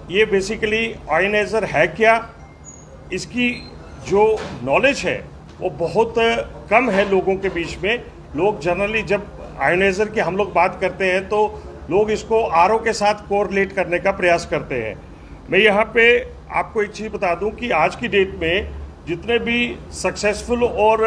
ये basically ioniser है क्या, इसकी जो नॉलेज है वो बहुत कम है लोगों के बीच में। लोग जनरली जब आयनाइजर की हम लोग बात करते हैं तो लोग इसको आरओ के साथ कोरिलेट करने का प्रयास करते हैं। मैं यहाँ पे आपको एक चीज़ बता दूं कि आज की डेट में जितने भी सक्सेसफुल और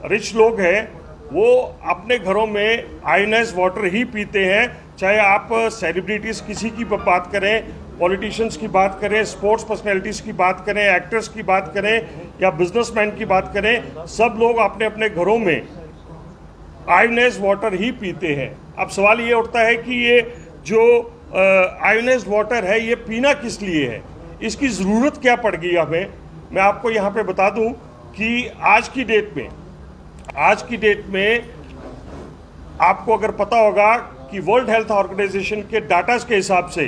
रिच लोग हैं वो अपने घरों में आयनाइज वाटर ही पीते हैं। चाहे आप सेलिब्रिटीज़ किसी की बात करें, पॉलिटिशियंस की बात करें, स्पोर्ट्स पर्सनैलिटीज़ की बात करें, एक्टर्स की बात करें या बिजनेसमैन की बात करें, सब लोग अपने अपने घरों में आयोनाइज्ड वाटर ही पीते हैं। अब सवाल ये उठता है कि ये जो आयोनाइज्ड वाटर है ये पीना किस लिए है, इसकी ज़रूरत क्या पड़ गई हमें। मैं आपको यहाँ पे बता दूँ कि आज की डेट में आपको अगर पता होगा कि वर्ल्ड हेल्थ ऑर्गेनाइजेशन के डाटास के हिसाब से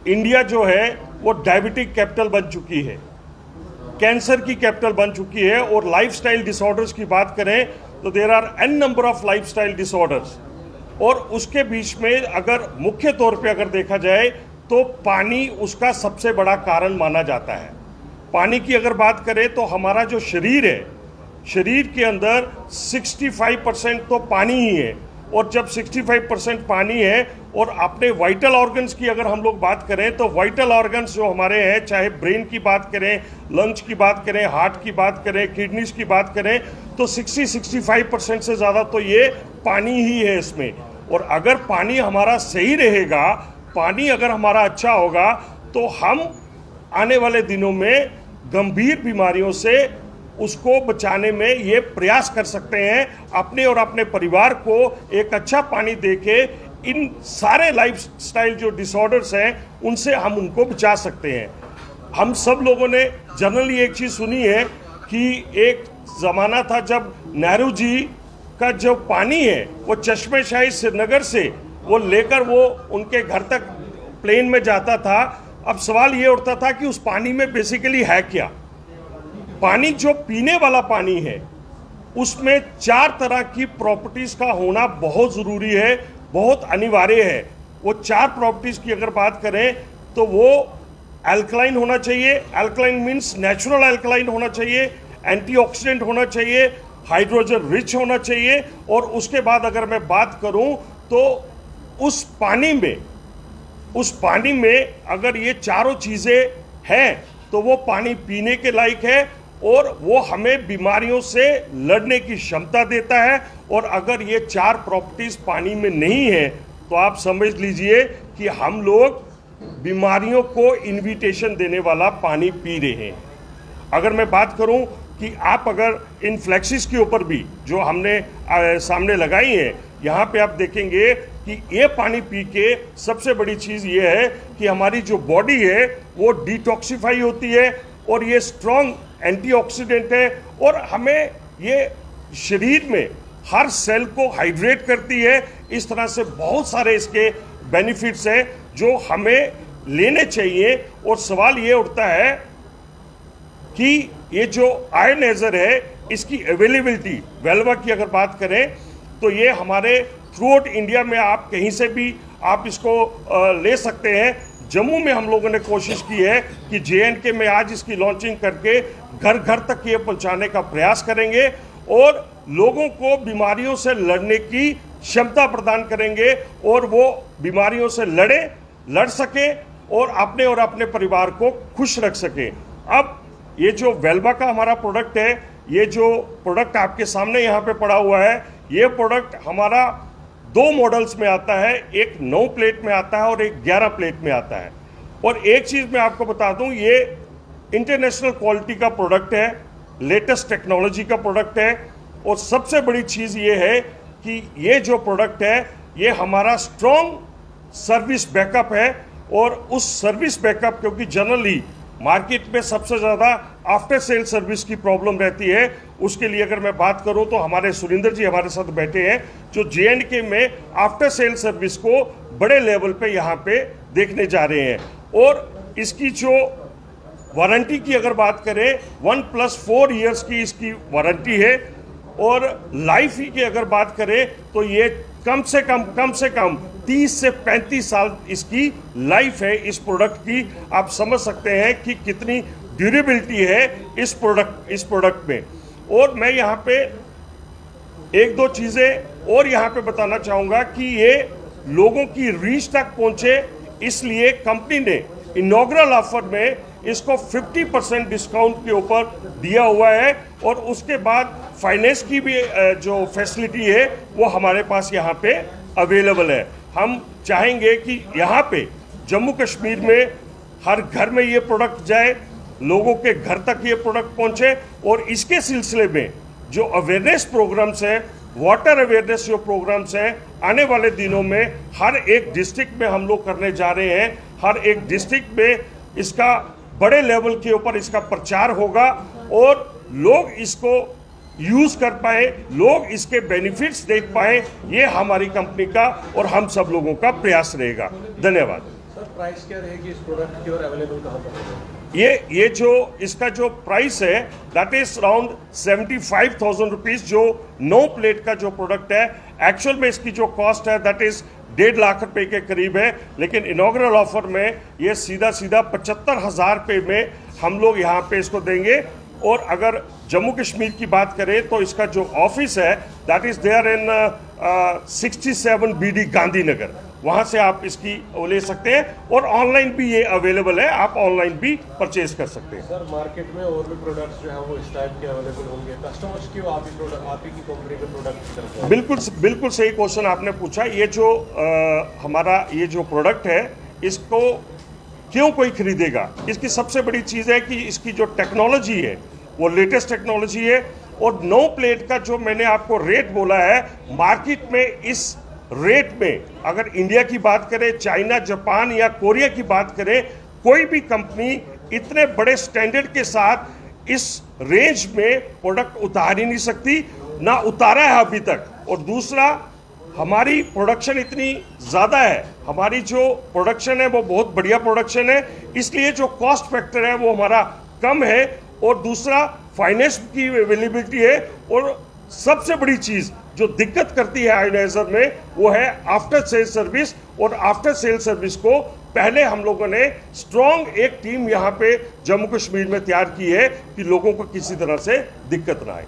इंडिया जो है वो डायबिटिक कैपिटल बन चुकी है, कैंसर की कैपिटल बन चुकी है। और लाइफस्टाइल डिसऑर्डर्स की बात करें तो there are an number of lifestyle disorders. और उसके बीच में अगर मुख्य तौर पे अगर देखा जाए तो पानी उसका सबसे बड़ा कारण माना जाता है। पानी की अगर बात करें तो हमारा जो शरीर है, शरीर के अंदर 65% तो पानी ही है। और जब 65% पानी है और अपने वाइटल ऑर्गन्स की अगर हम लोग बात करें तो वाइटल ऑर्गन्स जो हमारे हैं, चाहे ब्रेन की बात करें, लंग्स की बात करें, हार्ट की बात करें, किडनीज की बात करें, तो 65% से ज़्यादा तो ये पानी ही है इसमें। और अगर पानी हमारा सही रहेगा, पानी अगर हमारा अच्छा होगा तो हम आने वाले दिनों में गंभीर बीमारियों से उसको बचाने में ये प्रयास कर सकते हैं। अपने और अपने परिवार को एक अच्छा पानी देके इन सारे लाइफस्टाइल जो डिसऑर्डर्स हैं उनसे हम उनको बचा सकते हैं। हम सब लोगों ने जनरली एक चीज़ सुनी है कि एक ज़माना था जब नेहरू जी का जो पानी है वो चश्मे शाही श्रीनगर से वो लेकर वो उनके घर तक प्लेन में जाता था। अब सवाल ये उठता था कि उस पानी में बेसिकली है क्या। पानी जो पीने वाला पानी है उसमें 4 तरह की प्रॉपर्टीज़ का होना बहुत ज़रूरी है, बहुत अनिवार्य है। वो 4 प्रॉपर्टीज़ की अगर बात करें तो वो अल्कलाइन होना चाहिए, अल्कलाइन मीन्स नेचुरल अल्कलाइन होना चाहिए, एंटीऑक्सीडेंट होना चाहिए, हाइड्रोजन रिच होना चाहिए। और उसके बाद अगर मैं बात करूं तो उस पानी में अगर ये चारों चीज़ें हैं तो वो पानी पीने के लायक है और वो हमें बीमारियों से लड़ने की क्षमता देता है। और अगर ये 4 प्रॉपर्टीज़ पानी में नहीं है तो आप समझ लीजिए कि हम लोग बीमारियों को इनविटेशन देने वाला पानी पी रहे हैं। अगर मैं बात करूं कि आप अगर इन फ्लैक्सिस के ऊपर भी जो हमने सामने लगाई हैं, यहाँ पे आप देखेंगे कि ये पानी पी के सबसे बड़ी चीज़ ये है कि हमारी जो बॉडी है वो डिटॉक्सिफाई होती है और ये स्ट्रॉन्ग एंटीऑक्सीडेंट है और हमें ये शरीर में हर सेल को हाइड्रेट करती है। इस तरह से बहुत सारे इसके बेनिफिट्स हैं जो हमें लेने चाहिए। और सवाल ये उठता है कि ये जो आयनाइजर है इसकी अवेलेबिलिटी, वेल्वा की अगर बात करें तो ये हमारे थ्रू आउट इंडिया में आप कहीं से भी आप इसको ले सकते हैं। जम्मू में हम लोगों ने कोशिश की है कि JNK में आज इसकी लॉन्चिंग करके घर घर तक ये पहुंचाने का प्रयास करेंगे और लोगों को बीमारियों से लड़ने की क्षमता प्रदान करेंगे और वो बीमारियों से लड़ सके और अपने परिवार को खुश रख सके। अब ये जो वेल्वा का हमारा प्रोडक्ट है, ये जो प्रोडक्ट आपके सामने यहाँ पे पड़ा हुआ है, ये प्रोडक्ट हमारा 2 मॉडल्स में आता है, एक 9 प्लेट में आता है और एक 11 प्लेट में आता है। और एक चीज़ मैं आपको बता दूं, ये इंटरनेशनल क्वालिटी का प्रोडक्ट है, लेटेस्ट टेक्नोलॉजी का प्रोडक्ट है। और सबसे बड़ी चीज़ ये है कि ये जो प्रोडक्ट है ये हमारा स्ट्रॉन्ग सर्विस बैकअप है। और उस सर्विस बैकअप, क्योंकि जनरली मार्केट में सबसे ज़्यादा आफ्टर सेल सर्विस की प्रॉब्लम रहती है, उसके लिए अगर मैं बात करूं तो हमारे सुरेंद्र जी हमारे साथ बैठे हैं जो JNK में आफ्टर सेल सर्विस को बड़े लेवल पे यहाँ पे देखने जा रहे हैं। और इसकी जो वारंटी की अगर बात करें 1+4 ईयर्स की इसकी वारंटी है। और लाइफ की अगर बात करें तो ये कम से कम 30 से 35 साल इसकी लाइफ है इस प्रोडक्ट की। आप समझ सकते हैं कि कितनी ड्यूरेबिलिटी है इस प्रोडक्ट में। और मैं यहाँ पे एक दो चीज़ें और यहाँ पे बताना चाहूँगा कि ये लोगों की रीच तक पहुँचे, इसलिए कंपनी ने इनॉग्रल ऑफर में इसको 50% डिस्काउंट के ऊपर दिया हुआ है। और उसके बाद फाइनेंस की भी जो फैसिलिटी है वो हमारे पास यहाँ पे अवेलेबल है। हम चाहेंगे कि यहाँ पे जम्मू कश्मीर में हर घर में ये प्रोडक्ट जाए, लोगों के घर तक ये प्रोडक्ट पहुँचे। और इसके सिलसिले में जो अवेयरनेस प्रोग्राम्स हैं, वाटर अवेयरनेस जो प्रोग्राम्स हैं, आने वाले दिनों में हर एक डिस्ट्रिक्ट में हम लोग करने जा रहे हैं। हर एक डिस्ट्रिक्ट में इसका बड़े लेवल के ऊपर इसका प्रचार होगा और लोग इसको यूज़ कर पाए, लोग इसके बेनिफिट्स देख पाए, ये हमारी कंपनी का और हम सब लोगों का प्रयास रहेगा। धन्यवाद। सर, प्राइस क्या रहेगी इस प्रोडक्ट की और अवेलेबल कहाँ पर? ये जो इसका जो प्राइस है दैट इज अराउंड 75,000 रुपीज़, जो 9 प्लेट का जो प्रोडक्ट है। एक्चुअल में इसकी जो कॉस्ट है दैट इज 1.5 लाख रुपए के करीब है, लेकिन इनॉग्रल ऑफर में ये सीधा 75,000 रुपये में हम लोग यहाँ पे इसको देंगे। और अगर जम्मू कश्मीर की बात करें तो इसका जो ऑफिस है that is there in 67 BD Gandhinagar, वहाँ से आप इसकी वो ले सकते हैं। और ऑनलाइन भी ये अवेलेबल है, आप ऑनलाइन भी परचेज कर सकते हैं। सर, मार्केट में और भी प्रोडक्ट्स जो हैं वो इस टाइप के अवेलेबल होंगे, कस्टमर्स क्यों आप ही की कंपनी के प्रोडक्ट करते हैं? बिल्कुल सही क्वेश्चन आपने पूछा। ये जो हमारा ये जो प्रोडक्ट है इसको क्यों कोई खरीदेगा? इसकी सबसे बड़ी चीज़ है कि इसकी जो टेक्नोलॉजी है वो लेटेस्ट टेक्नोलॉजी है। और 9 प्लेट का जो मैंने आपको रेट बोला है, मार्केट में इस रेट में अगर इंडिया की बात करें, चाइना, जापान या कोरिया की बात करें, कोई भी कंपनी इतने बड़े स्टैंडर्ड के साथ इस रेंज में प्रोडक्ट उतार ही नहीं सकती, ना उतारा है अभी तक। और दूसरा, हमारी प्रोडक्शन इतनी ज़्यादा है, हमारी जो प्रोडक्शन है वो बहुत बढ़िया प्रोडक्शन है, इसलिए जो कॉस्ट फैक्टर है वो हमारा कम है। और दूसरा, फाइनेंस की अवेलेबिलिटी है। और सबसे बड़ी चीज़ जो दिक्कत करती है आयोनाइजर में वो है आफ्टर सेल सर्विस। और आफ्टर सेल सर्विस को पहले हम लोगों ने स्ट्रॉन्ग एक टीम यहाँ पे जम्मू कश्मीर में तैयार की है कि लोगों को किसी तरह से दिक्कत ना आए।